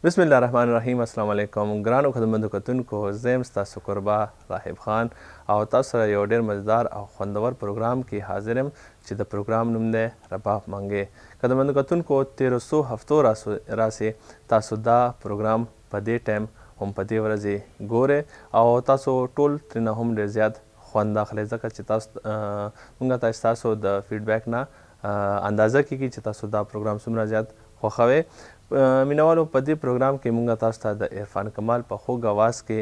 بسم الله الرحمن الرحیم. السلام علیکم ګرانو خدمتو کتونکو، زه ستاسو قربا راهب خان او تاسو سره یو ډېر مزدار او خوندور پروګرام کې حاضر یم چې د پروګرام نوم دی رباب منګې. خدمتو کتونکو، تیرو څو هفتو راسې تاسو دا پروګرام په دې ټایم هم په دې ورځې ګورئ او تاسو ټول ترېنه هم ډېر زیات خوند اخلئ، ځکه چې موږ تاسو د فیډبیک نه اندازه کېږي چې تاسو دا پروګرام څومره زیات خوښوئ. مینوالو، په دې پروګرام کې موږ تاسو ته د عرفان کمال په خوږ اواز کې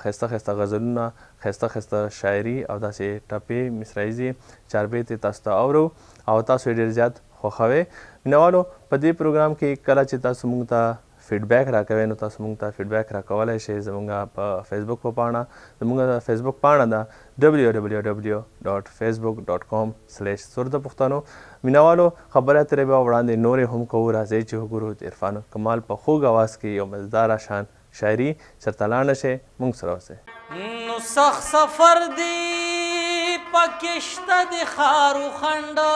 ښایسته ښایسته غزلونه، ښایسته ښایسته شاعري او داسې ټپې مصرعیزې چاربیتې تاسو ته اورو او تاسو یې ډېر زیات خوښوئ. مینوالو، په دې پروګرام کې کله چې تاسو موږ ته فیډبیک راکوئ نو تاسو موږ ته فیډبیک راکولی شئ زموږ په فیسبوک په پاڼه. زموږ فیسبوک پاڼه ده www.facebook.com/سرد پښتنو. مینوالو، خبرې اترې به وړاندې نورې هم کوو. راځئ چې وګورو د عرفان کمال په خوږ اواز کې یو مزداره شان شاعري. چېرته لاړ نه شئ، موږ سره اوسئ. نو سخت سفر دی پکې شته د ښارو خنډه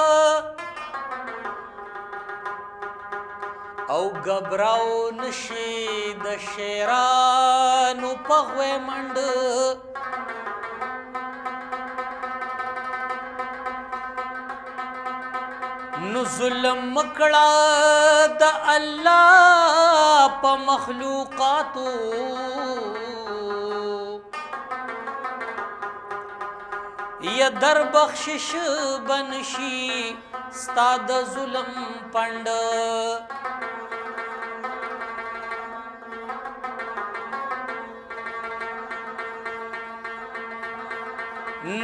او ګبراو نشي د شیرانو په غوی منډه. نو ظلم مکړه د الله په مخلوقاتو یا در بخشش بنشي ستا د ظلم پنډه.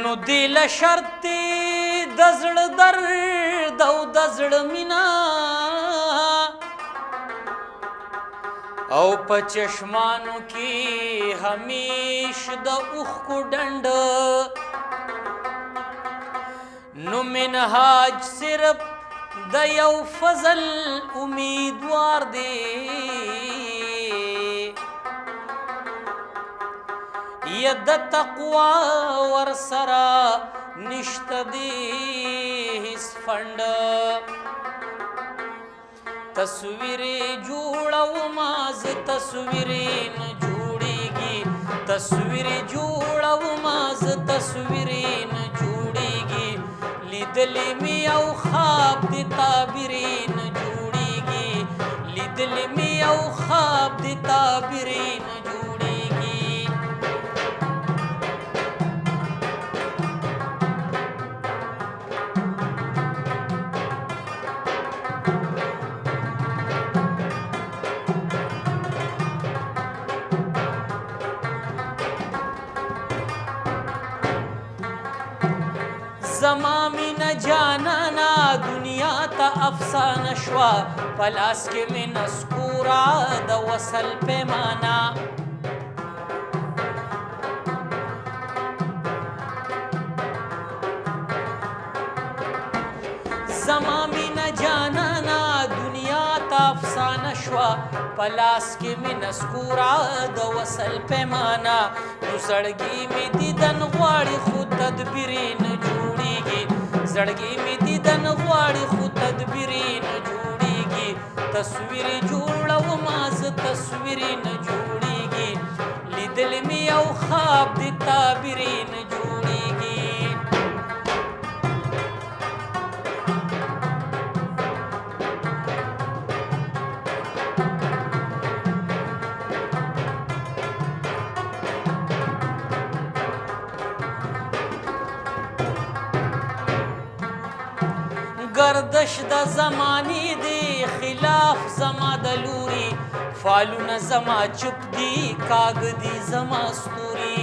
نو دیل شرط د زړه درد او د زړه مینا او په چشمانو کې همیش د اوښکو ډنډ. نو منهاج صرف د یو فضل امیدوار دی یا د تقوا ورسره نشته دی هیڅ فنډ. تصویرې جوړومه زه تصویرې نه جوړېږي، تصویرې جوړومه زه تصویرې نه جوړېږي. لیدلې مې یو خواب د تعبیرې نه جوړېږي، لیدلې مې یو خواب د تعبیرې نه جوړېږي. زما مینه جانانا دنیا ته افسانه شوه، په لاس کې مې نسکوره د وصل پیمانه. زما مینه جانانا دنیا ته افسانه شوه، په لاس کې مې نسکوره د وصل پیمانه. نو زړګي مې دیدن غواړي خو تدبیرې نه جوړېږي، زړګي مې دیدن غواړي خو تدبیرې نه جوړېږي. تصویرې جوړومه زه تصویرې نه جوړېږي، لیدلې مې یو خواب د تعبیرې نه جوړېږي. گردش د زمانی دی خلاف زما د لوري، فالونه زما چپ دی کاغ دی زما ستوري.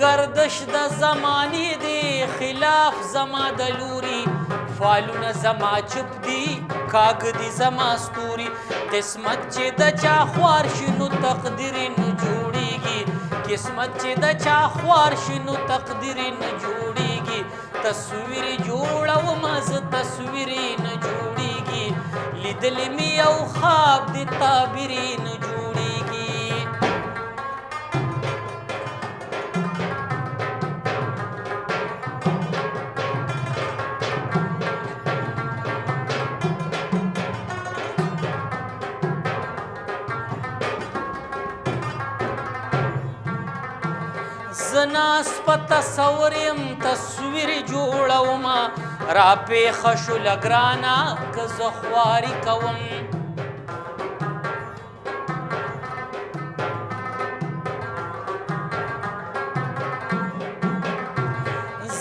گردش د زمانی دی خلاف زما د لوري، فالونه زما چپ دی کاغ دی زما ستوري. قسمت چې د چا خوار شي نو تقدیر نه جوړېږي، قسمت چې د چا خوار شي نو تقدیر نه جوړېږي. تصویر جوړومه زه تصویرې نه جوړېږي، لیدلې مې یو خواب د تعبیرې نه جوړېږي. زناس په تصور یم تصویر جوړومه را پیښه شوله ګرانه که زه خواري کوم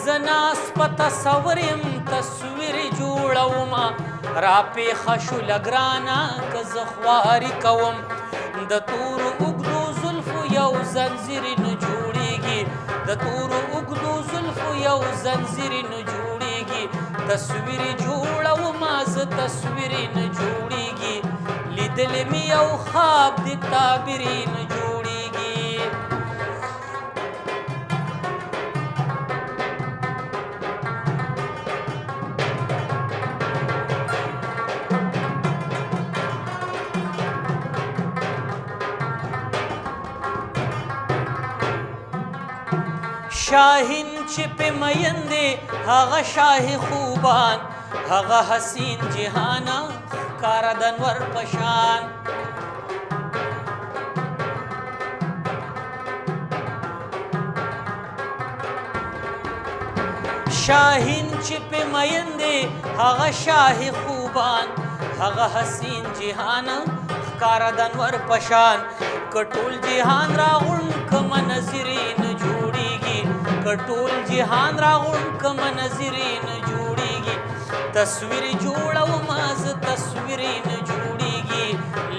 زناس په تصور یم تصویر جوړومه را پیښه شوله ګرانه که زه خواري کوم د تورو اوږدو زلفو یو زنځیر نه جوړیږي د تورو اوږدو زلفو یو زنځیر نه جوړیږي تصویر جوړومه زه تصویر نه جوړیږي لیدلی مې یو خواب د تعبیر نه جوړیږي شاهین چې په مین دی هغه شاه خوبان هغه حسین جهانا ښکاره د انور په شان شاهین چې په مین دی هغه شاه خوبان هغه حسین جهانا ښکاره د انور په شان که ټول جهان راغونډ کمه نظرې نه جوړیږي که ټول جهان راغونډ کمه نظرې نه جوړیږي تصویر جوړومه زه تصویر نه جوړیږي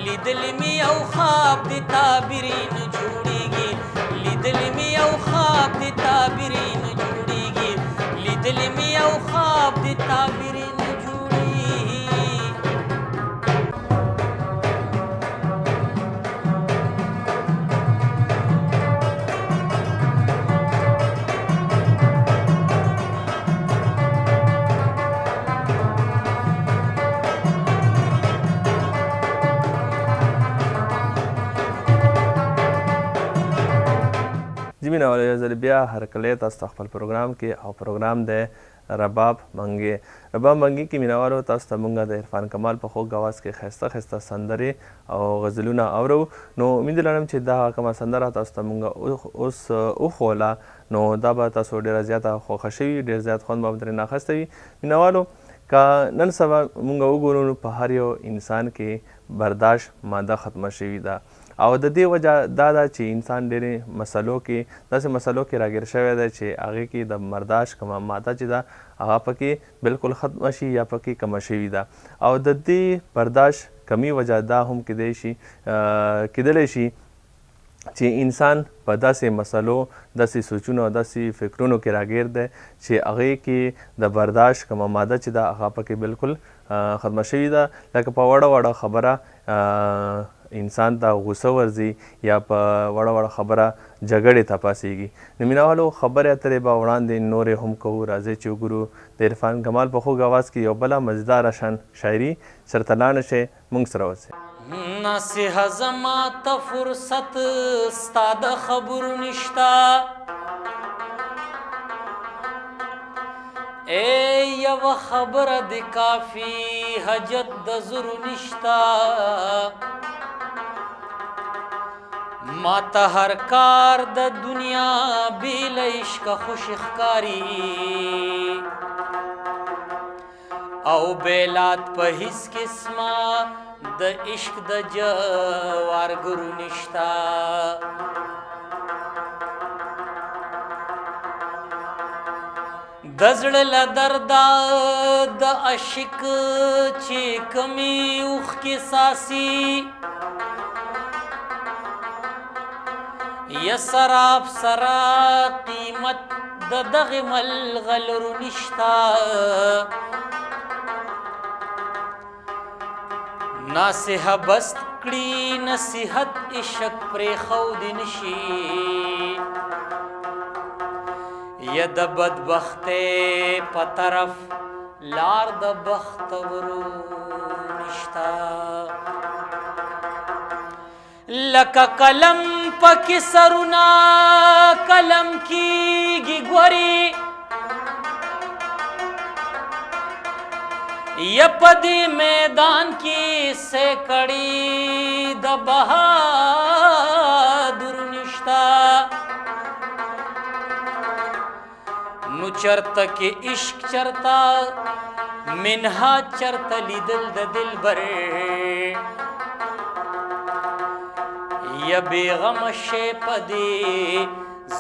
لیدلی مې یو خواب د تعبیر نه جوړیږي لیدلی مې یو خواب د تعبیر نه جوړیږي لیدلی مې یو خواب د تعبیر نه جوړیږي جی مینه والو یو ځل بیا هرکلی تاسو ته خپل پروګرام کې او پروګرام دی رباب منګي رباب منګي کې مینه والو تاسو ته مونږ د عرفان کمال په خوږ اواز کې ښایسته ښایسته سندرې او غزلونه اورو نو امید لرم چې دا کومه سندره تاسو ته مونږ اوس وښوله نو دا به تاسو ډېره زیاته خوښه شوي ډېر زیات خوند به ترې اخیستی وي مینه والو که نن سبا مونږ وګورو نو په هر یو انسان کې برداشت ماده ختمه شوې ده او د دې وجه دا ده چې انسان ډېرې مسلو کې داسې مسلو کې راګیر شوی دی چې هغې کې د برداشت کومه ماده چې ده هغه پکې بالکل ختمه شي یا پکې کمه شوې ده او د دې برداشت کمی وجه دا هم کیدلی شي چې انسان په داسې مسلو داسې سوچونو او داسې فکرونو کې راګیر دی چې هغې کې د برداشت کومه ماده چې ده هغه پکې بالکل ختمه شوې ده لکه په وړه وړه خبره انسان ته غوسه ورځي یا په وړه وړه خبره جګړې ته پاڅېږي نو مینهوالو خبرې اترې به وړاندې نورې هم کوو راځئ چې وګورو د عرفان کمال په خوږ اواز کې یو بله مزیداره شان شاعري سرته لاړه شئ موږ سره اوسئ نصیحه زما ته فرصت ستا د خبرو نشته ای یوه خبره د کافي حاجت د زرو نشته ما ته هر کار د دنیا بې له عشقه خوش ښکاري او بیلات په هیڅ قسمه د عشق د جوارګرو نشته د زړه له درده د عاشق چې کمې اوښکې څاڅي یا سراب سرا قیمت د دغه ملغلرو نشته ناصحه بست کړي نصیحت عشق پرېښودی نشي یا د بدبختۍ په طرف لار د بختورو نشته لکه قلم پکې سرونه قلم کیږي ګوري یا په دې میدان کې سیکړې د بهادر نشته چرته کې عشق چرته منها چرته لیدل د دلبر یا بیغم شی پدې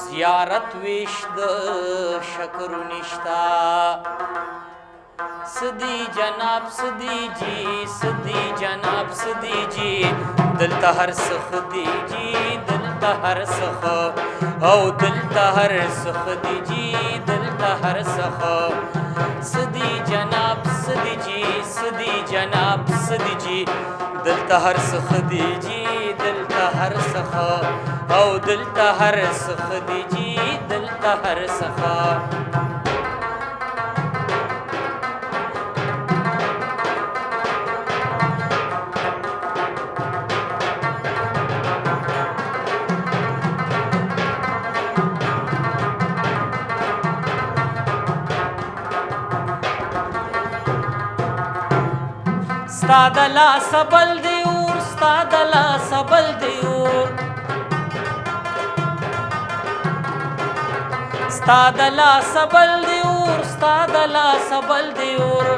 زیارت ویش د شکر نشتا سدی جناب سدی جی سدی جناب سدی جی دلته هر سخ دی جی دلته هر سخ او دلته هر سخ دی جی دلته هر سخ سدی جناب سدی جی سدی جناب سدی جی دلته هر سخ دی جی دلته هر سخ او دلته هر سخ دی جی دلته هر سخ ستا د لاس بل دی اور ستا د لاس بل دی اور ستا د لاس بل دی اور ستا د لاس بل دی اور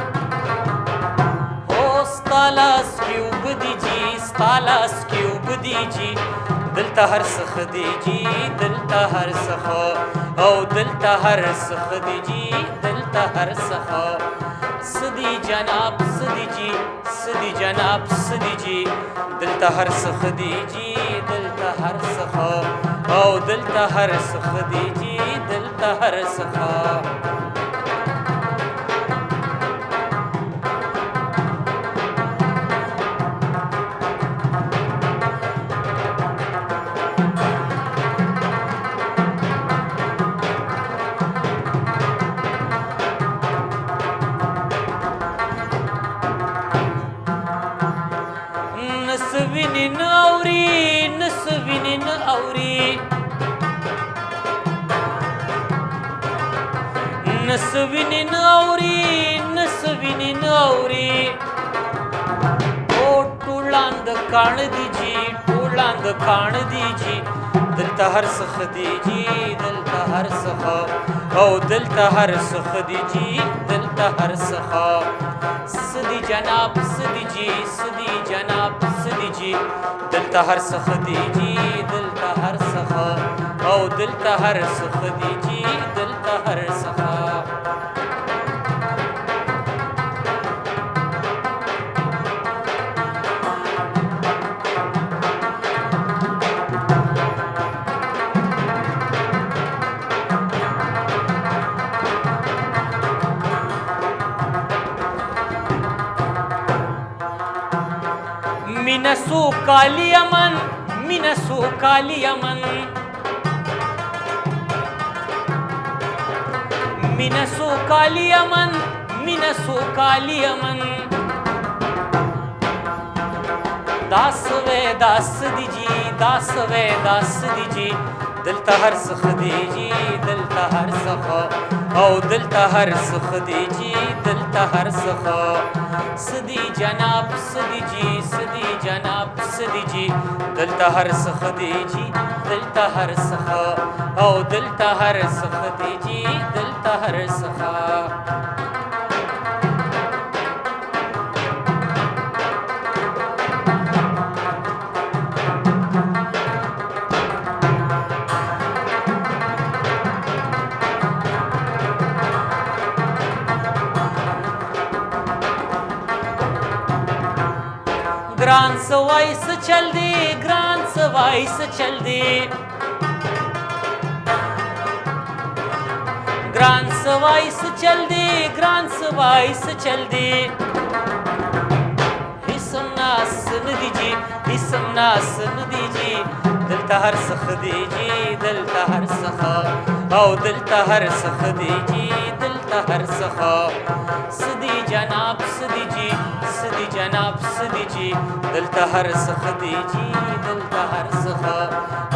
او ستا لاس کې اوب دی جی ستا لاس کې اوب دی جی دلته هر سخ دی جی دلته هر سخ او دلته هر سخ دی جی دلته هر سخ سدی جناب سدی جی سدی جناب سدی جی دلته هر سخ دی جی دلته هر سخ او دلته هر سخ دی جی دلته هر سخ نسوینی ناوری نسوینی ناوری نسوینی ناوری نسوینی ناوری او ټولاند کان دی جی ټولاند کان دی جی دلته هر سخ دی جی دلته هر سخ او دلته هر سخ دی جی دلته هر سخ سدی جناب سدی جی سدی جناب سدی جی دلته هر سخ دی جی دلته هر سخ او دلته هر سخ دی جی دلته هر سخ मिनसो काली अमन मिनसो काली अमन मिनसो काली अमन मिनसो काली अमन दास वे दास दीजी दास वे दास दीजी دلته هر سخ دی جی دلته هر سخ او دلته هر سخ دی جی دلته هر سخ سدی جناب سدی جی سدی جناب سدی جی دلته هر سخ دی جی دلته هر سخ او دلته هر سخ دی جی دلته هر سخ ग्रान सवाई से चल दे ग्रान सवाई से चल दे ग्रान सवाई से चल दे ग्रान सवाई से चल दे हिस्म नास नदी जी हिस्म नास नदी जी دلته هر سخ دی جی دلته هر سخ او دلته هر سخ دی جی دلته هر سخ سدی جناب سدی جی سدی جناب سدی جی دلته هر سخ دی جی دلته هر سخ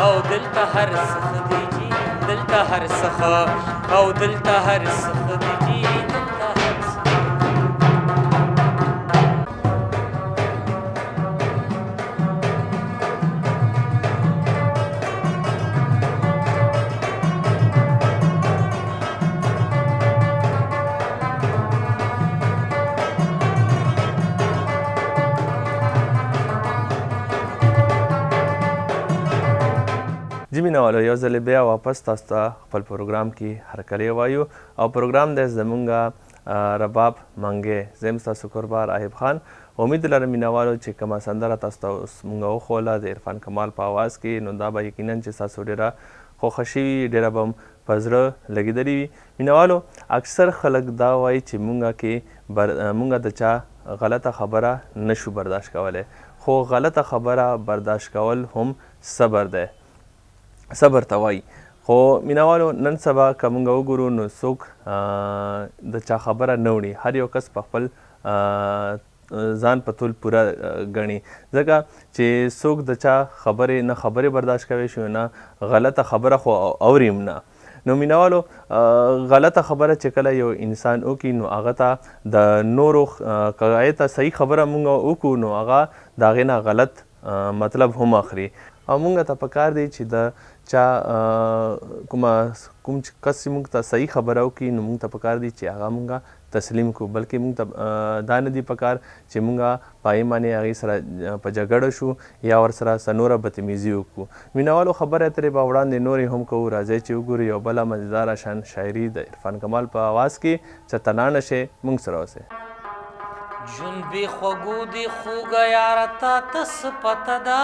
او دلته هر سخ دی جی دلته هر سخ او دلته هر سخ دی جی دلته هر سخ جی مینوالو یو ځل بیا واپس تاسو ته خپل پروګرام کې هرکلی وایو او پروګرام دی زمونږ رباب منګی زه یم ستاسو کوربه راهب خان. امید لرم مینوالو چې کومه سندره تاسو ته اوس مونږ وښوله د عرفان کمال په آواز کې نو دا به یقینا چې ستاسو ډېره خوښه شوي ډېره به په زړه لګېدلې وي. مینوالو اکثر خلک دا وایي چې مونږ د چا غلطه خبره نشو برداشت کولی، خو غلطه خبره برداشت کول هم صبر دی، صبر ته وایي. خو مینوالو نن سبا که مونږ وګورو نو څوک د چا خبره نه وړي، هر یو کس په خپل ځان په تول پوره ګڼي، ځکه چې څوک د چا خبرې برداشت کوي شو نه غلطه خبره خو اوري هم نه. نو مینوالو غلطه خبره چې کله یو انسان وکړي نو هغه ته د نورو که هغې ته صحیح خبره مونږ وکړو نو هغه د هغې نه غلط مطلب هم اخلي. او مونږ ته پکار دی چې د چا کوم کس چې مونږ ته صحیح خبره وکړي نو مونږ ته پکار دی چې هغه مونږ تسلیم کړو، بلکې مونږ ته دا نه دی پکار چې مونږ په هغې باندې هغې سره په جګړه شو یا ورسره څه نوره بدتمیزي وکړو. مینوالو خبرې اترې به وړاندې نورې هم کوو، راځئ چې وګورو یو بله مزیداره شان شاعري د عرفان کمال په آواز کې چې تنانه شئ مونږ سره اوسئ. جون بی خوگو دی خوگا یارتا تس پتا دا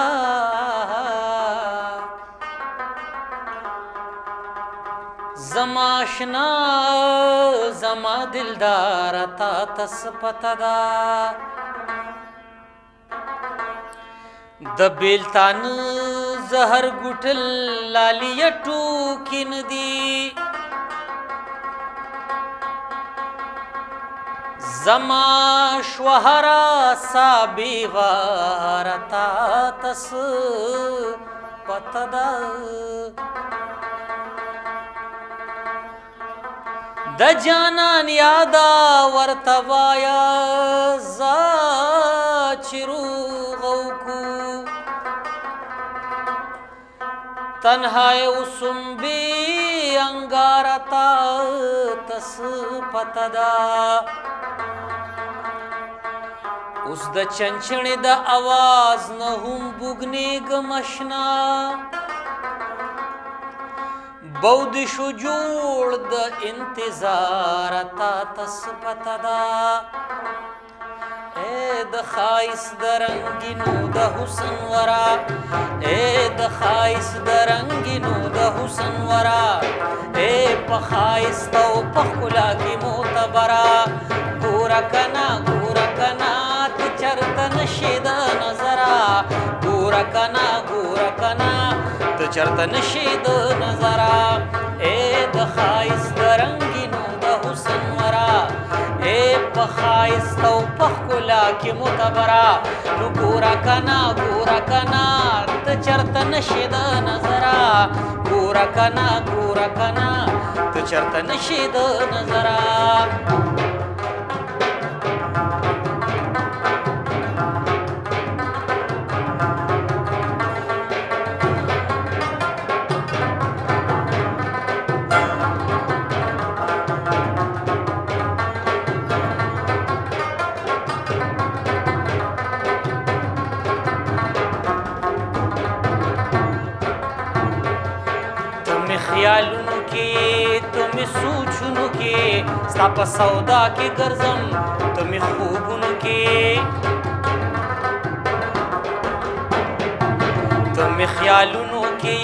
زما آشنا زما دلدارتا تس پتا دا د بیلتان زهر گوٹل لالی ټوکین دی زما شوهرا سابی وارتا تس پتدا د جانان یادا ورتوایا زا چرو غوکو تنہائے اسم بی انگارتا تس پتدا اوس د چنچڼې د اواز نه هم بوږنېږم اشنا بود شو جوړ د انتظار تا تس پته ده ای د ښایست د رنګینو د حسن ورا ای د ښایست د رنګینو د حسن ورا ای په ښایست او په ښکلا کې معتبره ګوره کنا چرته نشي د نظره ګوره کنا ته چرته نشي د نظره ای د ښایست د رنګینو د حسن ورا ای په ښایست او په ښکلا کې معتبره نو ګوره کنا ته چرته نشي د نظره ګوره کنا ته چرته نشي د نظره. خیالونو کې تمې سوچونو کې ستا په سودا کې ګرځم تمې خوبونو کې تمې خیالونو کې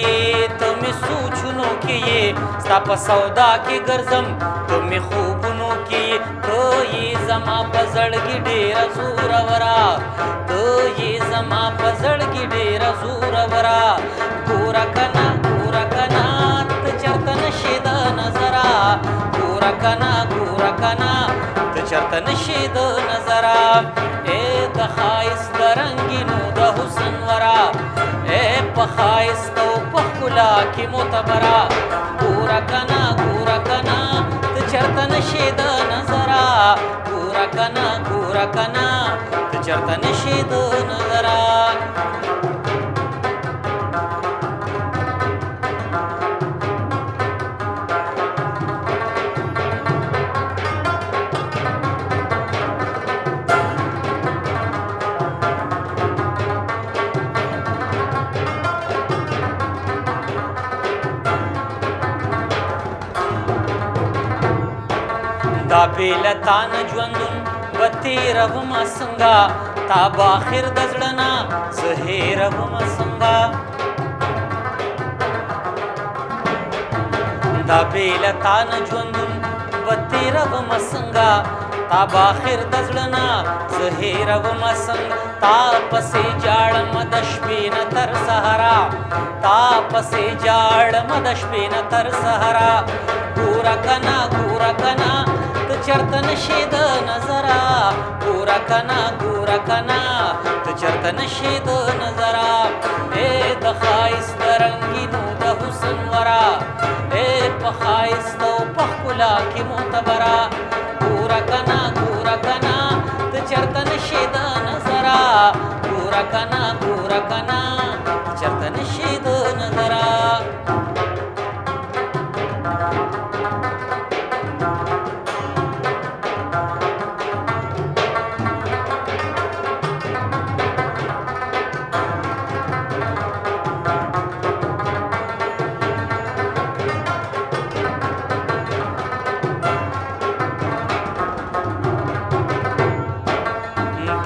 تمې سوچونو کې ستا په سودا کې ګرځم تمې خوبونو کې ته یې زما په زړګي ډېره زورورا ته یې زما په زړګي ډېره زورورا ګوره کنا چرته نشي د نظره ګوره کنا ته چرته نشي د نظره ای د ښایست د رنګینو د حسن ورا ای په ښایست او په ښکلا کې معتبره ګوره کنا ته چرته نشي د نظره ګوره کنا ته چرته نشي د نظره. دا بېله تا نه ژوندون به تېرومه څنګه تا به آخر د زړه نه زه هېرومه څنګه دا بېله تا نه ژوندون به تېرومه څنګه تا به آخر د زړه نه زه هېرومه څنګه تا پسې جاړمه د شپې نه تر سهاره تا پسې جاړمه د شپې نه تر سهاره ګوره کنه ګوره کنه ته چېرته نشې د نظره ګوره کنه ګوره کنه ته چېرته نشې د نظره ای د ښایست د رنګینو د حسن ورا ای په ښایست او په ښکلا کې معتبره ګوره کنه ګوره کنه ته چېرته نشې د نظره ګوره کنه ګوره کنه ته چېرته نشې د نظره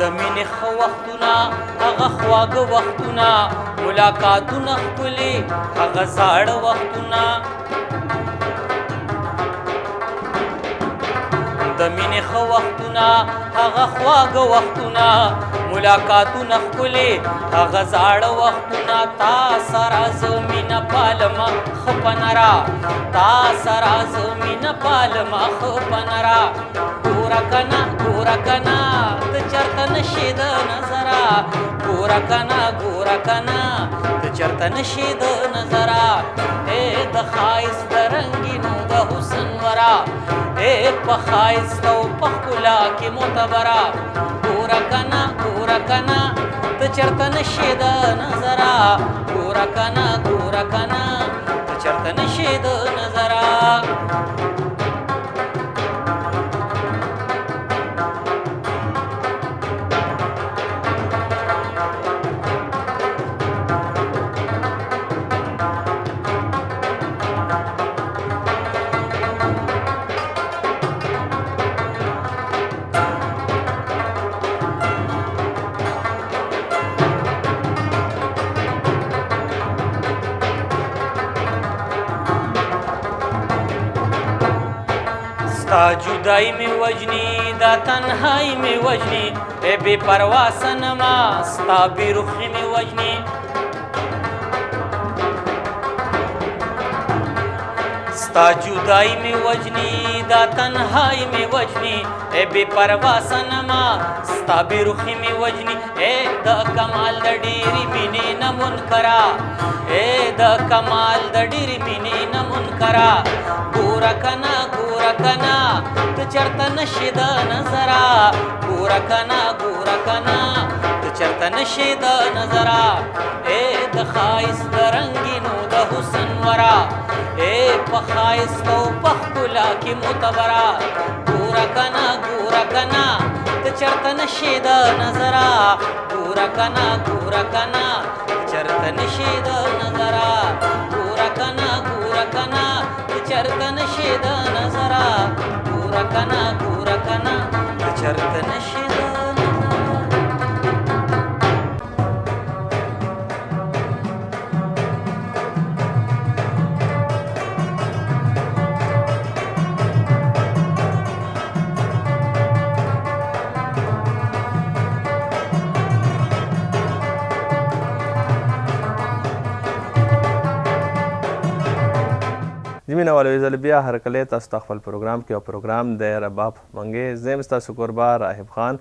د مینې ښه وختونه هغه خواږه وختونه ملاقاتونه ښکلي هغه زاړه وختونه د مینې ښه وختونه هغه خواږه وختونه ملاقاتونه ښکلي هغه زاړه وختونه تا سره زه مینه پالمه ښه په نره تا سره زه مینه پالمه ښه په نره ګوره کنه ګوره کنه ته چېرته نشې د نظره ګوره کنه ګوره کنه ته چېرته نشې د نظره ای د ښایست د رنګینو د حسن ورا ای په ښایست او په ښکلا کې معتبره ګوره کنه ګوره کنه ته چېرته نشې د نظره ګوره کنه ګوره کنه ته چېرته نشې د نظره ستا جدائی می وجنی دا تنهائی می وجنی ای بے پروا صنما ستا بے رخی می وجنی ستا جدائی می وجنی دا تنهائی می وجنی ای بے پروا صنما ستا بے رخی می وجنی ای دا کمال دا ډیری مینې نه منکرا ای دا کمال دا ډیری مینې نه منکرا ګوره کنه ګوره کنه ته چېرته نشې د نظره ګوره کنه ګوره کنه ته چېرته نشې د نظره ای د ښایست د رنګینو د حسن ورا ای په ښایست او په ښکلا کې معتبره ګوره کنه ګوره کنه ته چېرته نشې د نظره ګوره کنه ګوره کنه ته چېرته نشې د نظره ګوره کنه ګوره کنه ته چېرته نشې د نظره ګوره کنه ګوره کنه ته چېرته نشې د نظره جی مینوالو زه بیا هرکلی تاسو ته خپل پروګرام کې یو پروګرام دی رباب منګې زه یم ستاسو کوربه راهب خان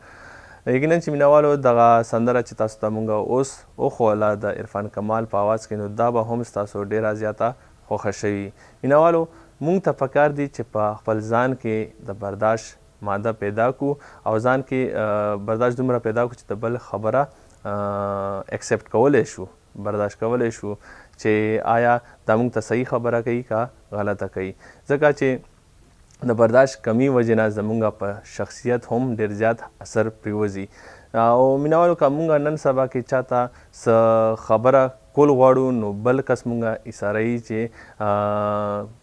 یقینا چې مینوالو دغه سندره چې تاسو ته مونږ اوس وښوله د عرفان کمال په اواز کې نو دا به هم ستاسو ډیره زیاته خوښه شوي مینوالو مونږ ته پکار دي چې په خپل ځان کې د برداشت ماده پیدا کړو او ځان کې برداشت دومره پیدا کړو چې د بل خبره اکسپټ کولی شو برداشت کولی شو چې آیا دا موږ ته صحیح خبره کوي که غلطه کوي ځکه چې د برداشت کمی وجې نه زموږ په شخصیت هم ډېر زیات اثر پرېوځي او مینوالو که موږ نن سبا کې چاته څه خبره کول غواړو نو بل کس مونږه ایساروي چې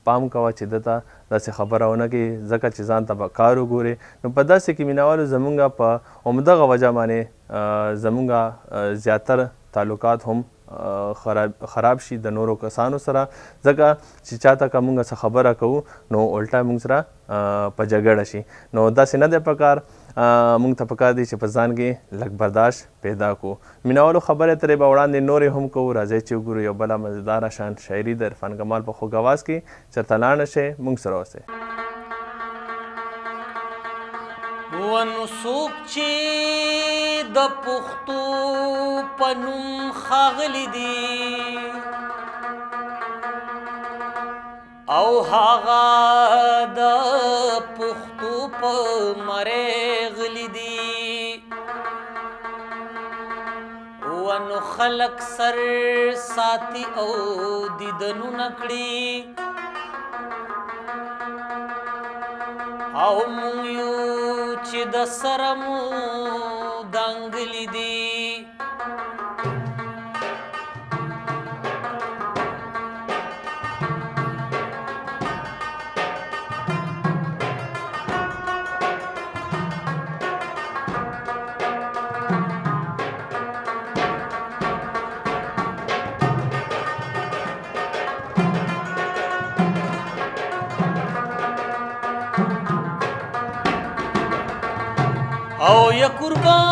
پام کوه چې دته داسې خبره ونه کړي ځکه چې ځان ته به کار وګورې. نو په داسې کې مینوالو زمونږ په همدغه وجه باندې زمونږ زیاتر تعلقات هم خراب شي د نورو کسانو سره، ځکه چې چاته که مونږ څه خبره کوو نو الټا مونږ سره په جګړه شي. نو داسې نه دی پکار، مونږ ته پکار دی چې په ځان کې لږ برداشت پیدا کړو. مینوالو خبرې ترې به وړاندې نورې هم کوو. راځئ چې وګورو یو بله مزیداره شان شاعري د عرفان کمال په خوږ اواز کې. چېرته لاړ نه شئ، مونږ سره اوسئ. ونو څوک چې د پښتو په نوم ښاغلي دي او هغه د پښتو په مرۍ غلي دي، ونو خلک سر ساتي او دیدنونه کړي او مونږ یو چې د سره مو دنګلي دي. او یا قربان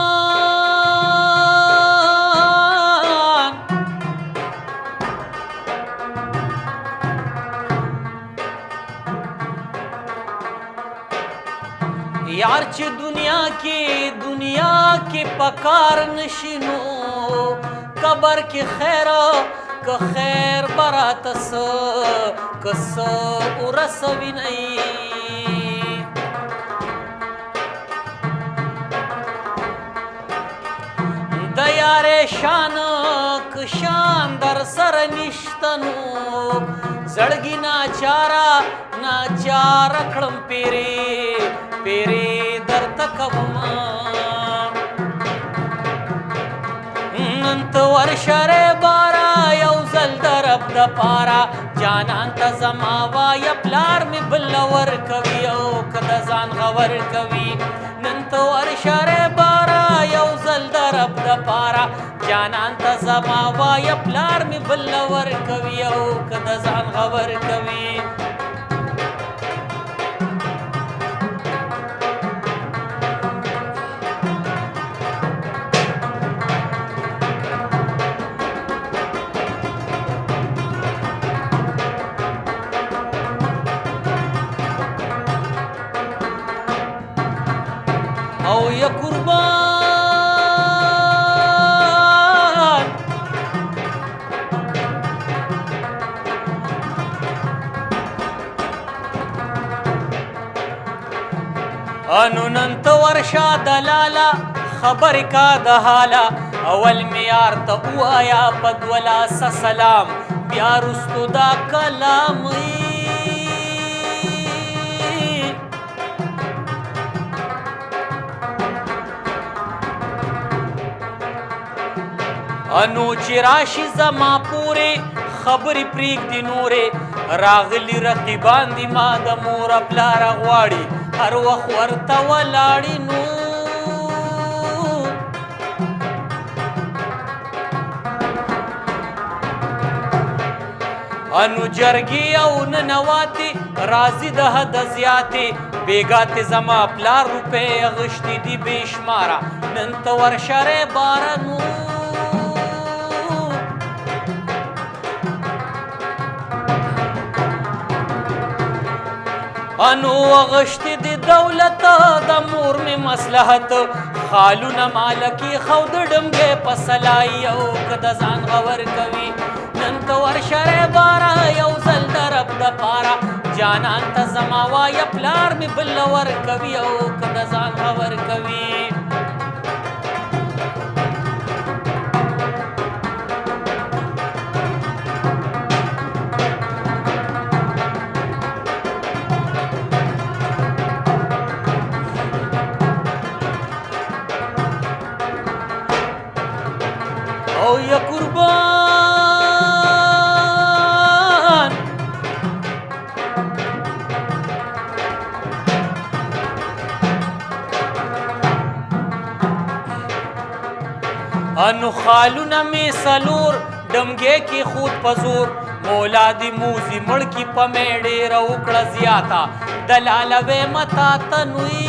یار چې دنیا کې پکار نشینو قبر کې که خیر برات کس ورسوي نه د یارې شان در سره نشته نو زړګي ناچاره کړم پیرې درته کومه نن ته ورشه ری باره یو ځل د رب دپاره جانان ته زما وایه پلار مې بله ورکوي او که د ځان غور کوي نن ته ورشه ری باره یو ځل د رب دپاره جانان ته زما وایه پلار مې بله ورکوي او که د ځان غور کوي. او یا قربان انو نن ته ورشه دلاله خبرې کا د حاله اول معیار ته ووایه په دوه لاسه سلام بیا رستو دا کلام انو چې راشي زما پورې خبرې پرېږدي نورې راغلي رقیبان دي ما د موره پلاره غواړي هر وخت ورته ولاړې نو انو جرګې او ننواتې راځي د حد زیاتې بېګاتې زما پلار روپۍ اغوښتي دي بې شماره نن ته ورشه ری باره نو انو اغشتی دی دولت د مور می مصلحت خالونه مالکی خود ډمګې په سلای او که د ځان غور کوي نن ته ورشه ری باره یو ځل د رب دپاره جانان ته زما وایه پلار می بله ورکوي او که د ځان غور کوي. او یا قربان انو خالونه می سلور ډمګې کې خود پزور مولا دی موزي مړکی په میډې راوکړه زیاتا دلاله وې متا تنوي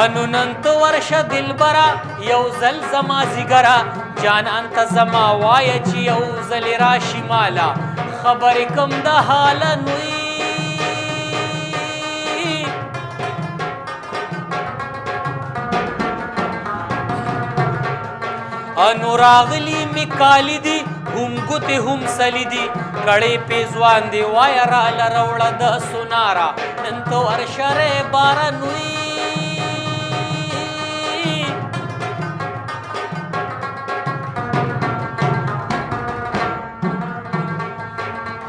انو ننت ورشه دلبرا یو زل زما زیګرا جانان ته زما وای چې یو زل راشي مالا خبر کم د حال نوي انو راغلی می کالی دی هم ګوتې هم سلی دی کړې پیزوان دی وای را لروړه د سونارا نن تو ورشره بارنوي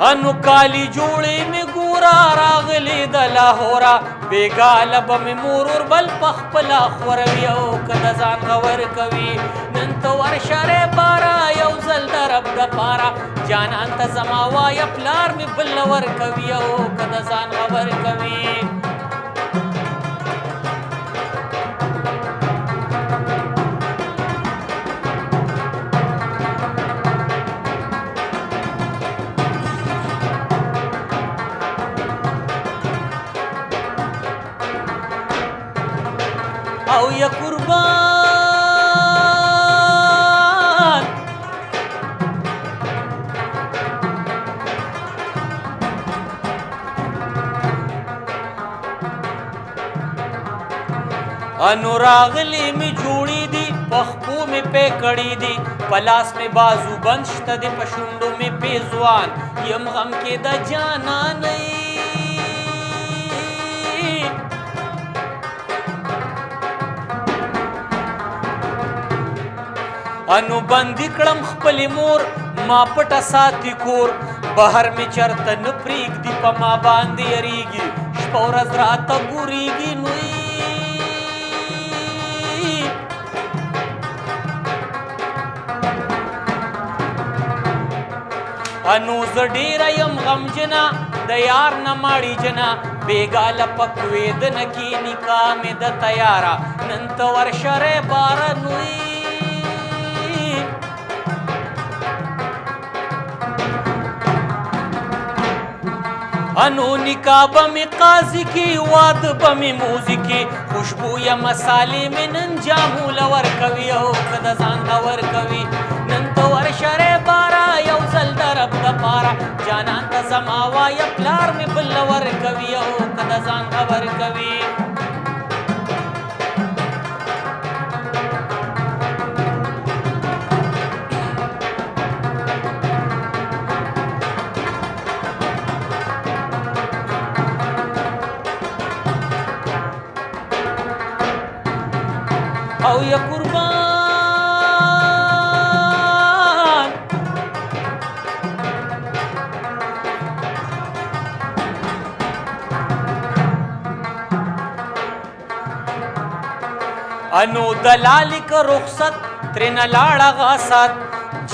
انو کالی جوړې می ګورا راغلی د لاهورا بیګاله به می مرور بل پخپلا خوروي او کده ځان غور کوي نن ته ورشره بارا یو زل درب د پارا جانان ته زما وای پلار می بل ور کوي او کده ځان غور کوي او یا قربان انو راغلی می جوړی دی پخپو می پکړی دی پلاس می بازو بند شته دی پښوندو می پیزوان یم غم کې د جانا نه انو بندی کړم خپل مور ما پټه ساتي کور بهر می چرته نه پریږدي په ما باندې یریږي شپه ورځ راته ګورېږي نوی انو زه ډېره یم غمجنه د یار نه ماړي جنا بېګاله پکوېد نه کې نکاح مې د تیاره نن ته ورشرې باره نوی انو نکاح بمی قاضی کی واد بمی موزی کی خوشبویا مسالی میں نن جامو لور کوي او کدا ځان اور کوي نن تو ورشره بارا یو زل درب د پارا جانان ته زما وای پلار می بل ور کوي او کدا ځان اور کوي او یا قربان انو دلالی کا رخصت ترنا لاړه غاصت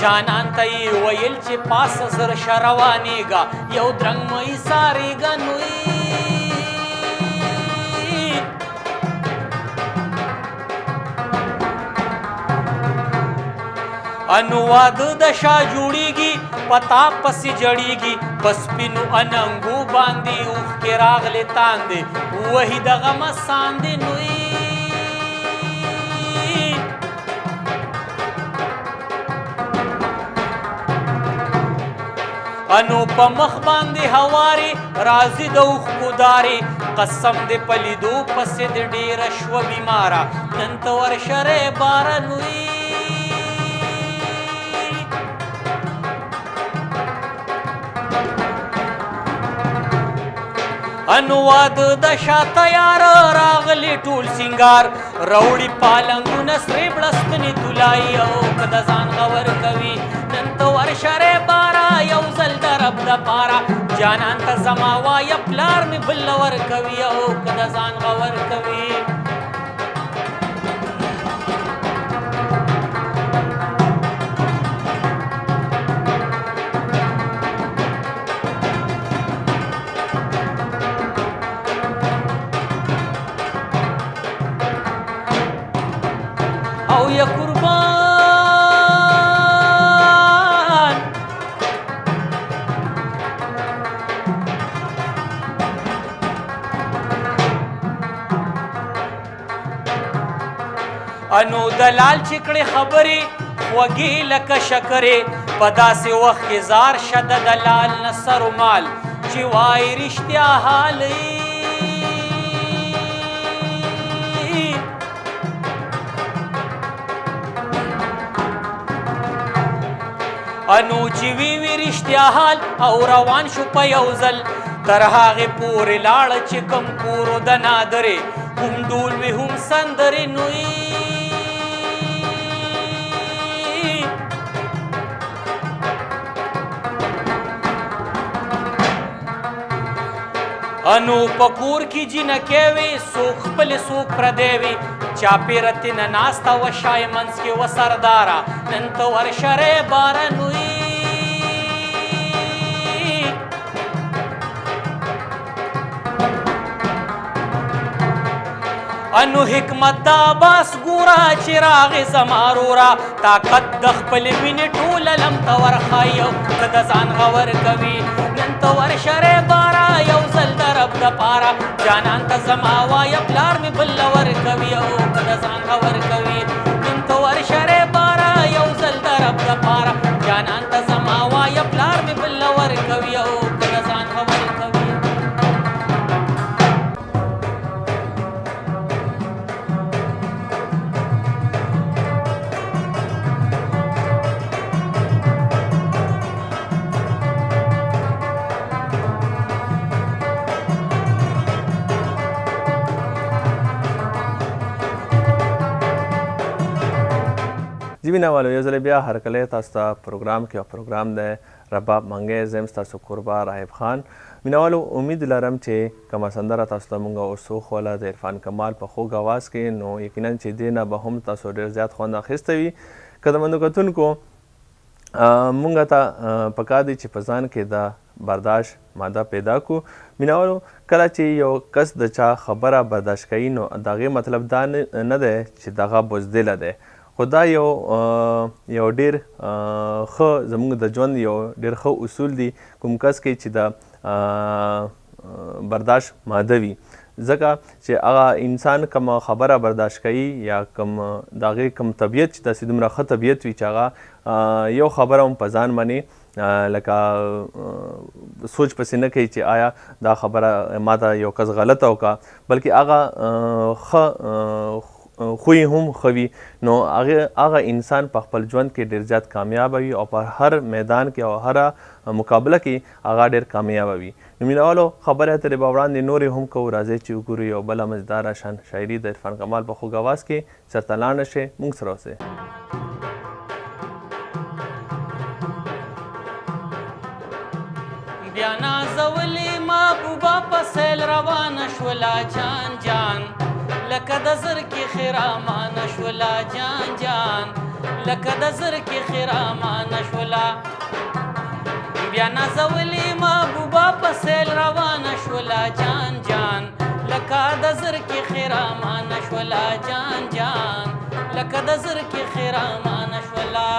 جانان ته ویل چې پاس زر شروانېږه یو درنګ مې سارېږه نوی انو واده د شا جوړیږي پتا پسې جړیږي پس پینو اننګو باندې اوخ کې راغلې تاندې وਹੀ د غم ساندې نوی انو په مخ باندې هواري راځي د اوخ ګداري قسم دې پلیدو پسې د ډېره شوه بیماره نن ته ورشرې باره نوی انو واده د شا تیار راغلی ټول سنگار روړي پالنګونه سرې بړستنې تولای او کده ځان غور کوي نن ته ورشرې بارا یو زل درب د پارا جانان ته زما وای پلار مې بل ور کوي او کده ځان غور کوي او یا قربان انو دلال چې کړې خبرې خوږې لکه شکرې په داسې وخت کې زار شه د دلال نه سر و مال چې وایي رښتیا حال انو چې وی رښتیا حال او روان شو په یو ځل تر هغې پورې لاړه چې کم کورو د نادرې هم ډول وي هم سندرې نوی انو پکور کی جنکې وي څوک خپل څوک پردی وي چاپېره تېنه ناسته وه شای منځ کې و سرداره نن ته ورشرې باره نوی انو حکمت دا باس ګوره چې راغې زما رورا طاقت د خپلې مینې ټوله لم ته ورښایي او ته د ځان غور کوي نن ته ورشرې باره یو ځل د رب دپاره جانان ته زما وایه پلار مې بله ورکوي او که د ځان غور کوي نن ته ورشرې باره یو ځل د رب دپاره جانان ته زما وایه پلار مې بله ورکوي او که د ځان غور کوي جی مینهوالو یو ځل بیا هرکلی تاسو ته پروګرام کې او پروګرام دی رباب منګی زه یم ستاسو کوربه راهب خان مینهوالو امید لرم چې کومه سندره تاسو ته مونږ اوس وښوله د عرفان کمال په خوږ اواز کې نو یقینا چې دې نه به هم تاسو ډېر زیات خوند اخیستی وي که د منو کتونکو مونږ ته پکار دی چې په ځان کې د برداشت ماده پیدا کړو مینهوالو کله چې یو کس د چا خبره برداشت کوي نو د هغې مطلب دا نه دی چې دغه بزدله دی خو دا یو ډېر ښه زموږ د ژوند یو ډېر ښه اصول دي کوم کس کې چې د برداشت ماده وي ځکه چې هغه انسان کومه خبره برداشت کوي یا کوم د هغې کوم طبیعت چې داسې دومره ښه طبیعت وي چې هغه یو خبره هم په ځان مني لکه سوچ پسې نه کوي چې آیا دا خبره ما ته یو کس غلطه وکړه بلکې هغه ښه خوی هم ښه وي نو هغه انسان په خپل ژوند کې ډېر زیات کامیابه وي او په هر میدان کې او هره مقابله کې هغه ډېر کامیابه وي نو مینهوالو خبرې اترې به وړاندې نورې هم کوو راځئ چې وګورو یو بله مزداره شان شاعري د عرفان کمال په خوږ اواز کې چېرته لاړ نه شئ موږ سره اوسئ بیا نازولې محبوبه په سیل روانه شوله جان جان لکه د زر کې خرامانه شوله جان جان لکه د زر کې خرامانه شوله بیا نازولې محبوبه په سیل روانه شوله جان جان لکه د زر کې خرامانه شوله جان جان لکه د زر کې خرامانه شوله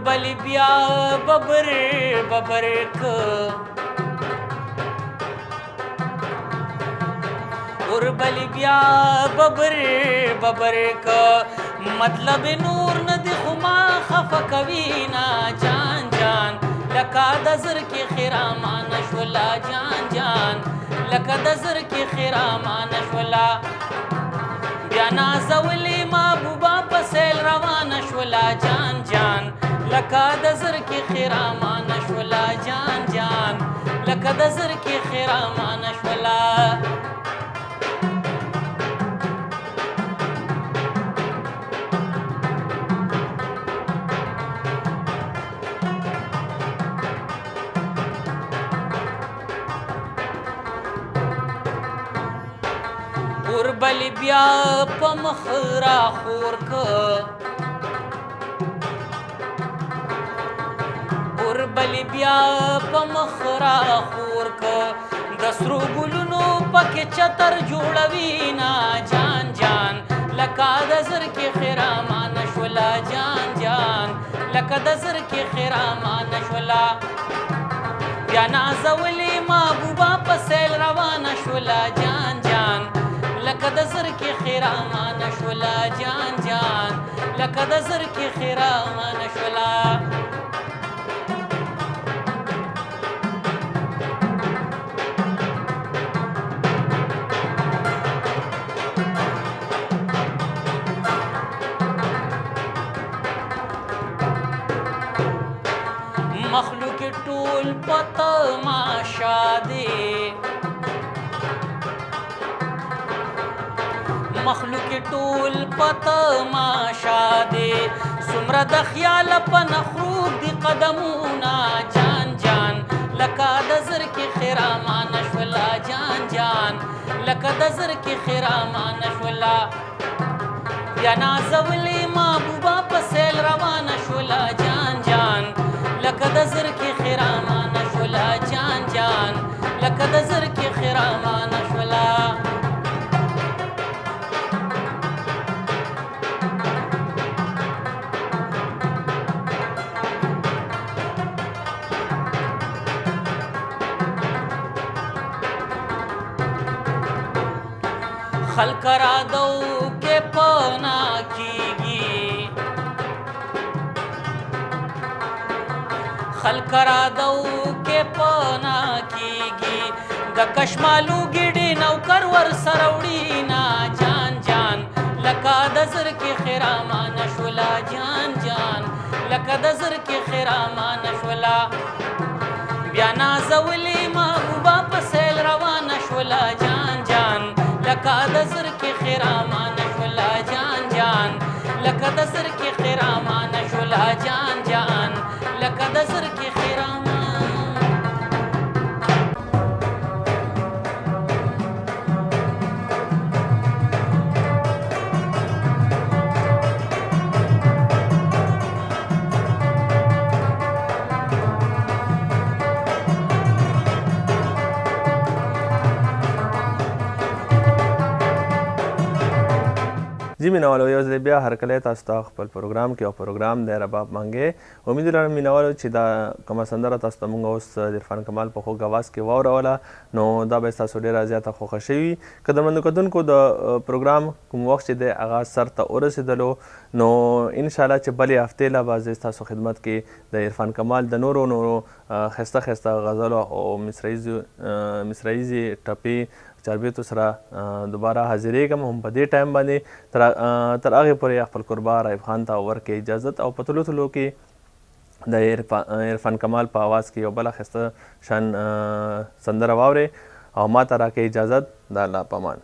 بلی بیا ببر ببر که اور بلی بیا ببر ببر که مطلب نور ندی خما خفا کوي نا جان جان لکه د زر کې خرامانه شوله جان جان لکه د زر کې خرامانه شوله بیا نازولې محبوبه په سیل روانه شوله جان جان لکه د زر کې خرامانه شوله جان جان لکه د زر کې خرامانه شوله اوربل بیا په مخ راخور که اوربل بیا په مخ راخور که د سرو ګلونو پکې چتر جوړوي نا جان جان لکه د زرکې خرامانه شوله جان جان لکه د زرکې خرامانه شوله بیا نازولې محبوبه په سیل روانه شوله جان جان لکه د زرکې خرامانه شوله جان جان لکه د زرکې خرامانه شوله مخلوق ټول په تماشا دی مخلوق ټول په تماشا دی څومره د خیال په نخروب دي قدمونه جان جان لکه د زرکې خرامانه شوله جان جان لکه د زرکې خرامانه شوله بیا نازولې محبوبه په سیل روانه شوله جان جان لکه د زرکې خرامانه شوله جان جان لکه د زرکې خرامانه شوله خلق را دو کې پنا کیږي خلق را دو کې پنا کیږي د کشمالو ګډې نوکر ور سره وړي نا جان جان لکه د زرکې خرامانه شوله جان جان لکه د زرکې خرامانه شوله بیا نازولې محبوبه په سیل روانه شوله جان جان لکه د زرکې خرامانه شوله جان جان لکه د زرکې خرامانه شوله جان جان لکه د زرکې خرامانه جی مینوالو یو ځل بیا هرکلی تاسو ته خپل پروګرام کې او پروګرام دی رباب منګی امید لرم مینوالو چې دا کومه سندره تاسو ته مونږ اوس د عرفان کمال په خوږ اواز کې واوروله نو دا به ستاسو ډېره زیاته خوښه شوي قدرمنو کتونکو د پروګرام کوم وخت چې دی هغه سر ته ورسېدلو نو انشاءالله چې بلې هفتې له به زه ستاسو خدمت کې د عرفان کمال د نورو ښایسته ښایسته غزلو او مصرعیزې ټپې چاربیتو سره دوباره حاضرېږم هم په دې ټایم باندې تر هغې پورې خپل کوربه رایب خان ته ورکړئ اجازت او په تلو تلو کې د عرفان کمال په آواز کې یو بله ښایسته شان سندره واورئ او ما ته راکړئ اجازت د الله په امان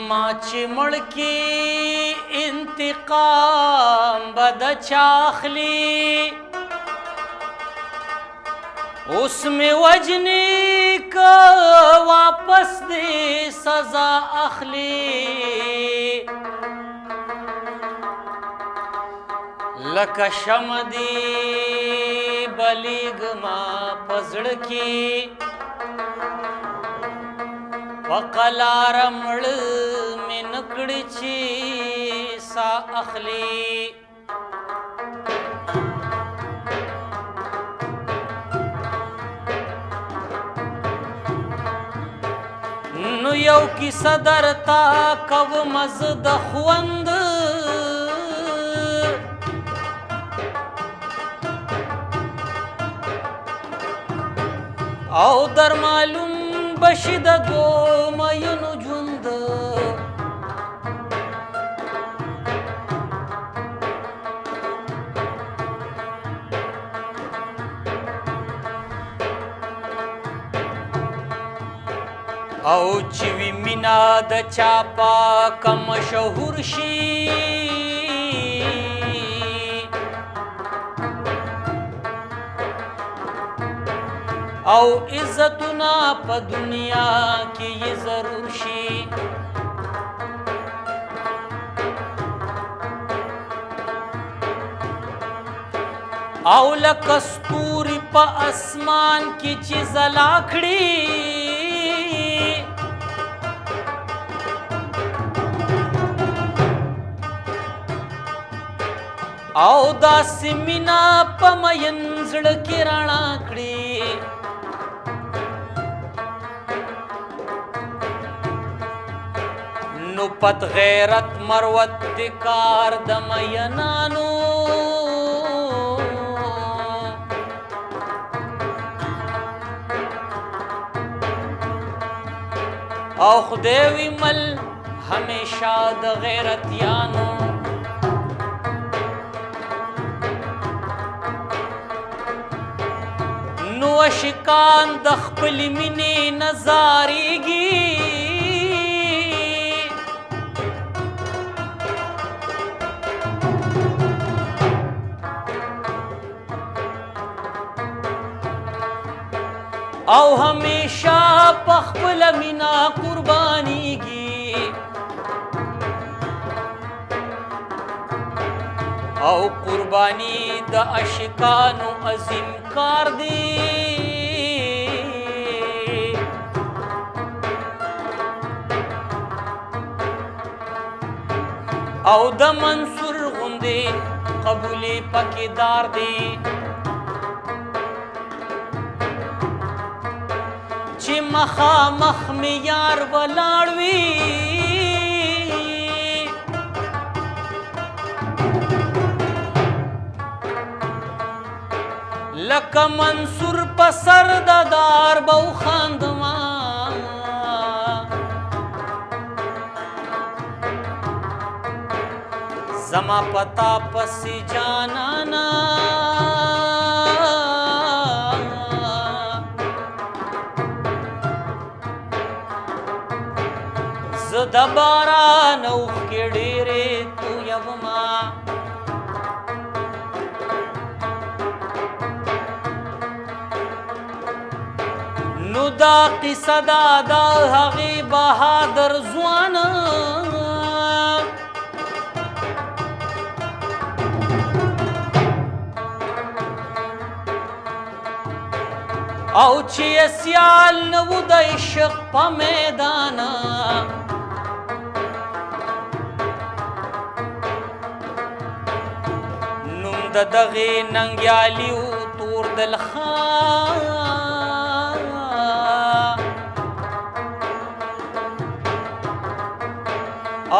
ما چې مړ کې انتقام به د چا اخلي اوس مې وجنې که واپس دې سزا اخلي لکه شمع دې بلیږما په زړه کې په قلاره مړه مې نه کړې چې سا اخلي نو یو کیسه درته کوم زه د خوند او در معلوم بشي د دوو میینو ژوند او چې وي مینا د چا پاکه مشهور شي او عزتونه په دنیا کې یې ضرور شي او لکه ستوري په اسمان کې چې ځلا کړي او داسې مینه په مین زړه کې رڼا کړي نو پت غیرت مروت د کار د مینانو او خدای وی مل همیشه د غیرتیانو نو عاشقان د خپل مینې نظارېږي او همیشه په خپل مینا قربانیږي او قربانی د عاشقانو عظیم کار دی او د منصور غوندې قبولې پکې دار دی چې مخامخ مې یار ولاړ وي لکه منصور په سر د دار به وخاندما زما پتا پسې جانانا زه د باران اوښکې ډېرې تویومه نو دا قصه دا د هغې بهادر ځوانه او چې سیال نه و د عشق په میدانه نوم د دغې ننګیالي و تور دلخان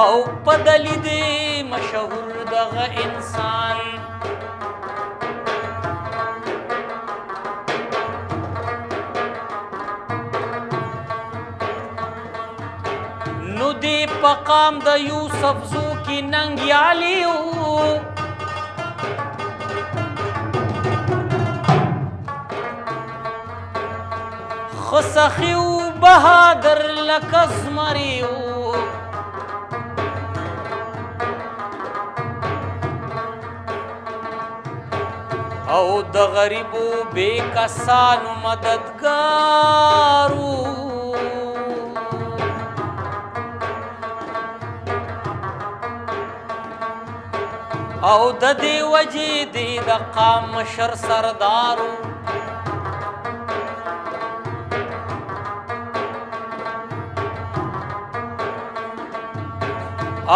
او په دلید مشهور دغه انسان نو دی په قام د یوسف زو کې ننګیالي و خو سخي و بهادر لکه زمري و او د غریبو بے کسانو مددګارو او د دې وجې دی د قام مشر سردارو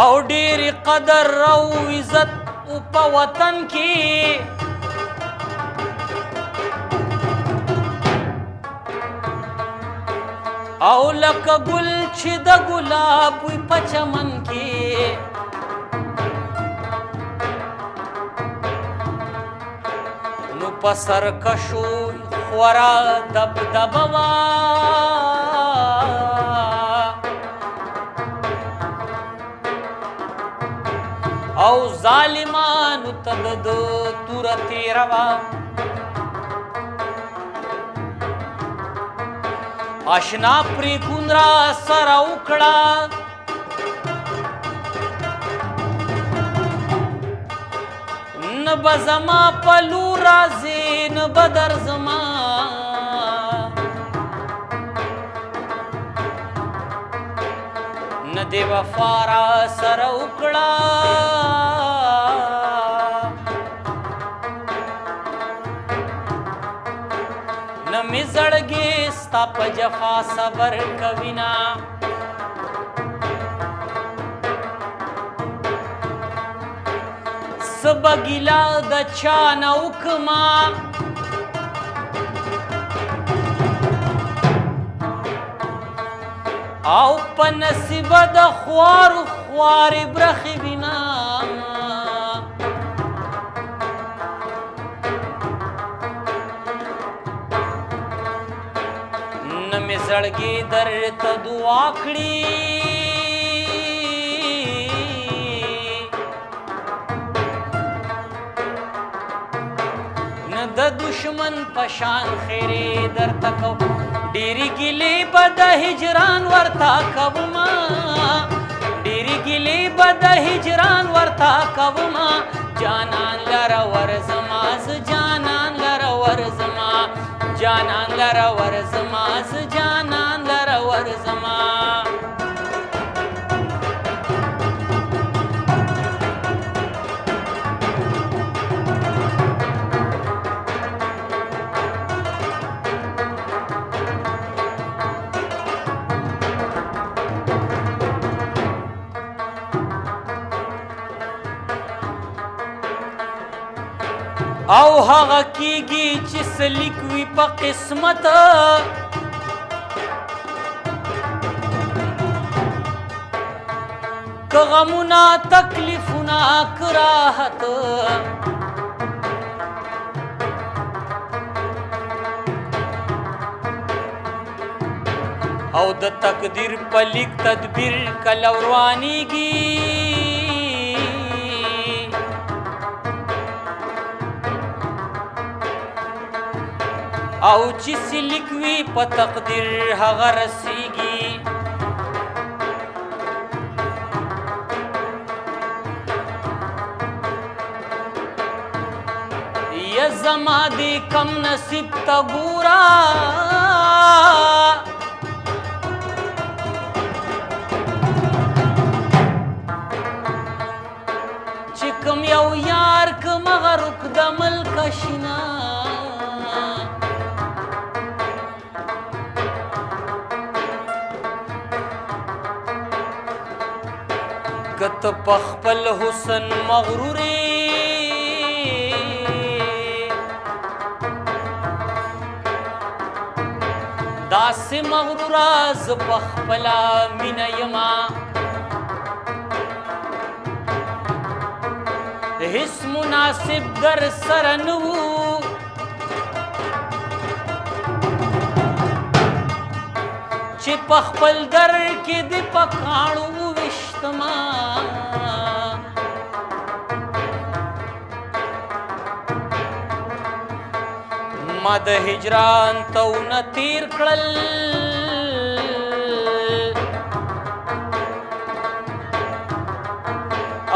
او ډېر قدر او عزت په وطن کې او لکه ګل چې د ګلاب وي په چمن کې نو په سرکشو خورا دبدبه وه او ظالمانو ته د ده توره تېره وه اشنا پریکون را سره وکړه نه به زما په لور راځې نه به درځما دې وفا را سره وکړه نه مې زړګې ستا په جفا صبر کوینه څه به ګیله د چا نه وکړمه او په نصیبه د خوارو خوارې برخې وینا نه مې زړګې درته دعا کړي نه د دشمن په شان خیرې درته کو ډېرې ګیلې به د هجران ورته کومه ډېرې ګیلې به د هجران ورته کومه جانان لره ورځمه زه جانان لره ورځمه جانان لره ورځمه زه جانان لره ورځمه او هغه کیږي چې څه لیک وي په قسمت که غمونه تکلیفونه کراهت او د تقدیر په لیک تدبیر کله روانیږي او چې سلیک وي په تقدیر هغه رسیږي یا زما دې کم نصیب ته ګوره چې کوم یو یار کوم هغه رک د ملک شینا کت پخپل حسن مغروری داس مغرورا ز پخپلا مین یما هیڅ مناسب در سره نو چې پخپل در کې د پکاڼو وشتما ما د هجران تونه تیر کړل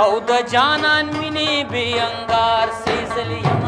او د جانان مینې بې انګار سېزلې